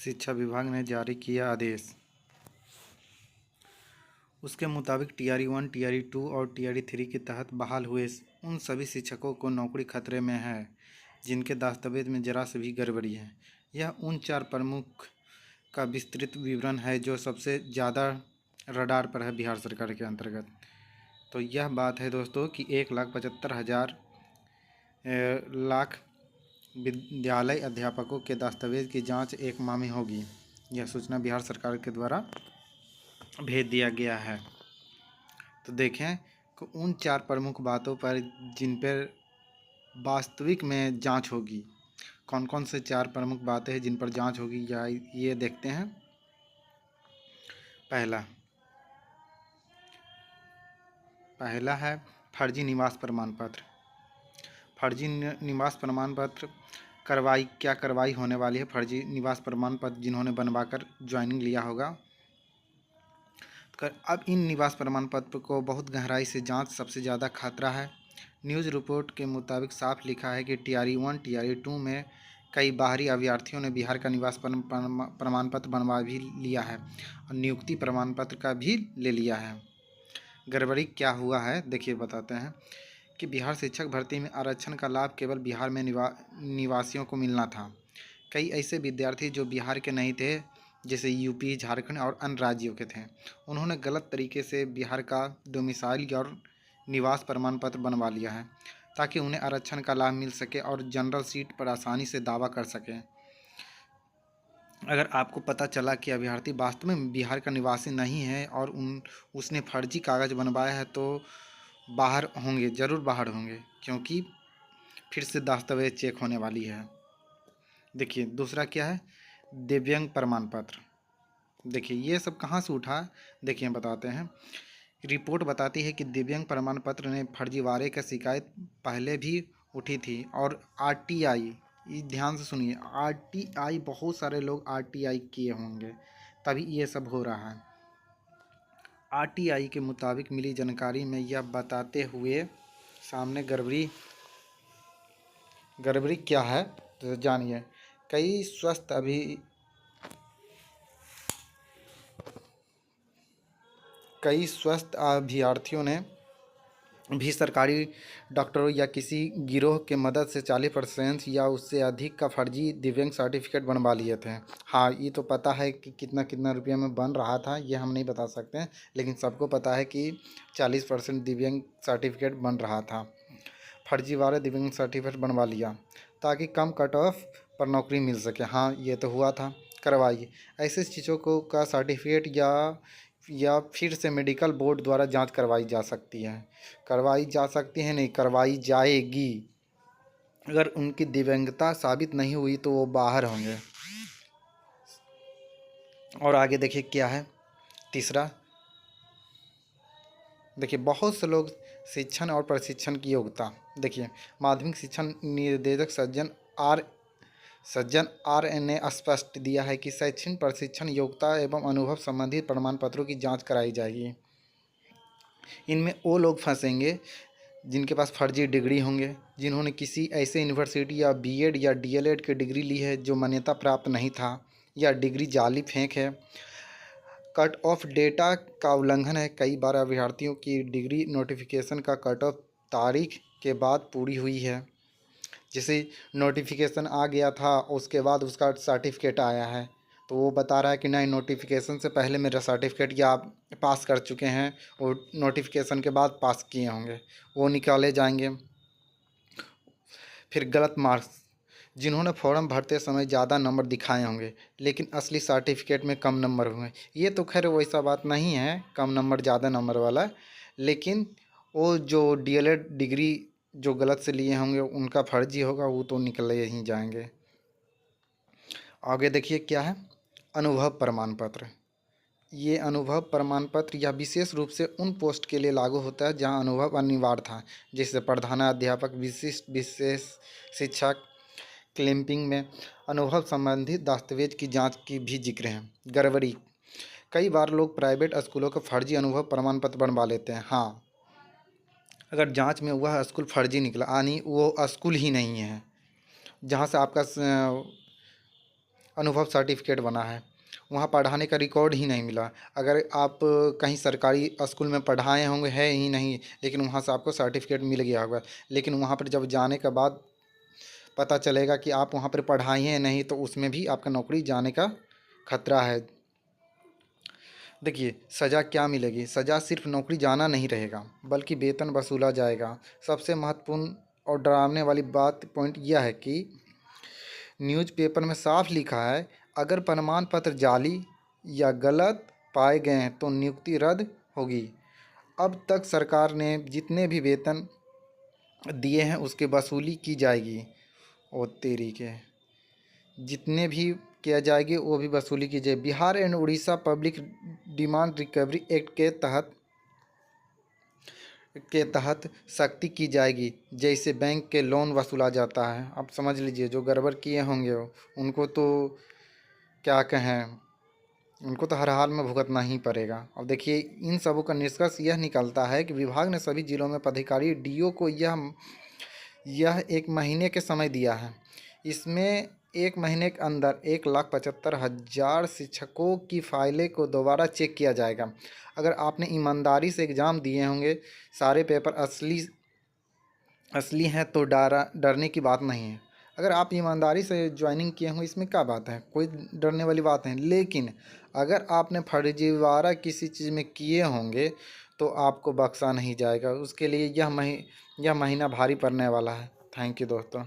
शिक्षा विभाग ने जारी किया आदेश। उसके मुताबिक टीआरई 1, टीआरई 2 और टीआरई 3 के तहत बहाल हुए उन सभी शिक्षकों को नौकरी खतरे में है जिनके दस्तावेज में जरा से भी गड़बड़ी है। यह उन 4 प्रमुख का विस्तृत विवरण है जो सबसे ज़्यादा रडार पर है बिहार सरकार के अंतर्गत। तो यह बात है दोस्तों कि 1,75,000 लाख विद्यालय अध्यापकों के दस्तावेज की जांच एक माह में होगी। यह सूचना बिहार सरकार के द्वारा भेज दिया गया है। तो देखें कि उन 4 प्रमुख बातों पर जिन पर वास्तविक में जांच होगी, कौन कौन से 4 प्रमुख बातें हैं जिन पर जांच होगी, या ये देखते हैं। पहला है फर्जी निवास प्रमाण पत्र। फर्जी निवास प्रमाण पत्र क्या कार्रवाई होने वाली है। फर्जी निवास प्रमाण पत्र जिन्होंने बनवाकर ज्वाइनिंग लिया होगा, अब इन निवास प्रमाण पत्र को बहुत गहराई से जांच सबसे ज़्यादा खतरा है। न्यूज़ रिपोर्ट के मुताबिक साफ लिखा है कि टीआरई 1, टीआरई 2 में कई बाहरी अभ्यर्थियों ने बिहार का निवास प्रमाण पत्र बनवा भी लिया है और नियुक्ति प्रमाण पत्र का भी ले लिया है। गड़बड़ी क्या हुआ है देखिए, बताते हैं कि बिहार शिक्षक भर्ती में आरक्षण का लाभ केवल बिहार में निवासियों को मिलना था। कई ऐसे विद्यार्थी जो बिहार के नहीं थे, जैसे यूपी, झारखंड और अन्य राज्यों के थे, उन्होंने गलत तरीके से बिहार का डोमिसाइल और निवास प्रमाण पत्र बनवा लिया है ताकि उन्हें आरक्षण का लाभ मिल सके और जनरल सीट पर आसानी से दावा कर सकें। अगर आपको पता चला कि अभ्यर्थी वास्तव में बिहार का निवासी नहीं है और उसने फर्जी कागज़ बनवाया है, तो बाहर होंगे, ज़रूर बाहर होंगे, क्योंकि फिर से दस्तावेज चेक होने वाली है। देखिए दूसरा क्या है, दिव्यांग प्रमाण पत्र। देखिए ये सब कहाँ से उठा, देखिए बताते हैं। रिपोर्ट बताती है कि दिव्यांग प्रमाण पत्र ने फर्जीवाड़े की शिकायत पहले भी उठी थी और आरटीआई, ध्यान से सुनिए, आरटीआई, बहुत सारे लोग आरटीआई किए होंगे तभी ये सब हो रहा है। आरटीआई के मुताबिक मिली जानकारी में यह बताते हुए सामने गड़बड़ी क्या है तो जानिए। कई स्वस्थ अभ्यर्थियों ने भी सरकारी डॉक्टरों या किसी गिरोह के मदद से 40% या उससे अधिक का फर्जी दिव्यांग सर्टिफिकेट बनवा लिए थे। हाँ, ये तो पता है कि कितना कितना रुपया में बन रहा था, ये हम नहीं बता सकते हैं, लेकिन सबको पता है कि 40% दिव्यांग सर्टिफिकेट बन रहा था। फर्जीवाड़े दिव्यांग सर्टिफिकेट बनवा लिया ताकि कम कट ऑफ पर नौकरी मिल सके। हाँ, ये तो हुआ था। करवाइए ऐसे चीज़ों को का सर्टिफिकेट या फिर से मेडिकल बोर्ड द्वारा जांच करवाई जा सकती है। नहीं, करवाई जाएगी। अगर उनकी दिव्यांगता साबित नहीं हुई तो वो बाहर होंगे। और आगे देखिए क्या है तीसरा। देखिए बहुत से लोग शिक्षण और प्रशिक्षण की योग्यता, देखिए माध्यमिक शिक्षण निर्देशक सज्जन आर ने स्पष्ट दिया है कि शैक्षणिक प्रशिक्षण योग्यता एवं अनुभव संबंधित प्रमाण पत्रों की जांच कराई जाएगी। इनमें वो लोग फंसेंगे जिनके पास फर्जी डिग्री होंगे, जिन्होंने किसी ऐसे यूनिवर्सिटी या बीएड या डीएलएड की डिग्री ली है जो मान्यता प्राप्त नहीं था, या डिग्री जाली फेंक है। कट ऑफ डेटा का उल्लंघन है। कई बार अभ्यर्थियों की डिग्री नोटिफिकेशन का कट ऑफ तारीख के बाद पूरी हुई है। जैसे नोटिफिकेशन आ गया था, उसके बाद उसका सर्टिफिकेट आया है, तो वो बता रहा है कि नहीं, नोटिफिकेशन से पहले मेरा सर्टिफिकेट या आप पास कर चुके हैं, वो नोटिफिकेशन के बाद पास किए होंगे, वो निकाले जाएंगे। फिर गलत मार्क्स, जिन्होंने फॉर्म भरते समय ज़्यादा नंबर दिखाए होंगे लेकिन असली सर्टिफिकेट में कम नंबर हुए। ये तो खैर वैसा बात नहीं है कम नंबर ज़्यादा नंबर वाला, लेकिन वो जो डीएलएड डिग्री जो गलत से लिए होंगे उनका फर्जी होगा, वो तो निकले ही जाएंगे। आगे देखिए क्या है, अनुभव प्रमाण पत्र। ये अनुभव प्रमाण पत्र यह विशेष रूप से उन पोस्ट के लिए लागू होता है जहां अनुभव अनिवार्य था, जैसे प्रधानाध्यापक, विशिष्ट विशेष शिक्षक। क्लैंपिंग में अनुभव संबंधित दस्तावेज की जांच की भी जिक्र है। गड़बड़ी, कई बार लोग प्राइवेट स्कूलों का फर्जी अनुभव प्रमाण पत्र बनवा लेते हैं। हाँ, अगर जांच में वह स्कूल फर्जी निकला, यानी वो स्कूल ही नहीं है जहाँ से आपका अनुभव सर्टिफिकेट बना है, वहाँ पढ़ाने का रिकॉर्ड ही नहीं मिला। अगर आप कहीं सरकारी स्कूल में पढ़ाए होंगे, है ही नहीं, लेकिन वहाँ से आपको सर्टिफिकेट मिल गया होगा, लेकिन वहाँ पर जब जाने के बाद पता चलेगा कि आप वहाँ पर पढ़ाई हैं नहीं, तो उसमें भी आपका नौकरी जाने का खतरा है। देखिए सज़ा क्या मिलेगी, सज़ा सिर्फ नौकरी जाना नहीं रहेगा, बल्कि वेतन वसूला जाएगा। सबसे महत्वपूर्ण और डरावने वाली बात पॉइंट यह है कि न्यूज़पेपर में साफ लिखा है, अगर प्रमाण पत्र जाली या गलत पाए गए हैं तो नियुक्ति रद्द होगी। अब तक सरकार ने जितने भी वेतन दिए हैं उसकी वसूली की जाएगी। और तेरी के जितने भी किया जाएगी वो भी वसूली की जाए। Bihar and Orissa public demand recovery act के तहत सख्ती की जाएगी, जैसे बैंक के लोन वसूला जाता है। आप समझ लीजिए, जो गड़बड़ किए होंगे उनको तो क्या कहें, उनको तो हर हाल में भुगतना ही पड़ेगा। अब देखिए इन सबों का निष्कर्ष यह निकलता है कि विभाग ने सभी जिलों में पदाधिकारी डीओ को यह 1 महीने के समय दिया है। इसमें 1 महीने के अंदर 1,75,000 शिक्षकों की फाइलें को दोबारा चेक किया जाएगा। अगर आपने ईमानदारी से एग्ज़ाम दिए होंगे, सारे पेपर असली हैं, तो डरने की बात नहीं है। अगर आप ईमानदारी से ज्वाइनिंग किए हों, इसमें क्या बात है, कोई डरने वाली बात नहीं। लेकिन अगर आपने फर्जीवाड़ा किसी चीज़ में किए होंगे तो आपको बख्शा नहीं जाएगा। उसके लिए यह महीना भारी पड़ने वाला है। थैंक यू दोस्तों।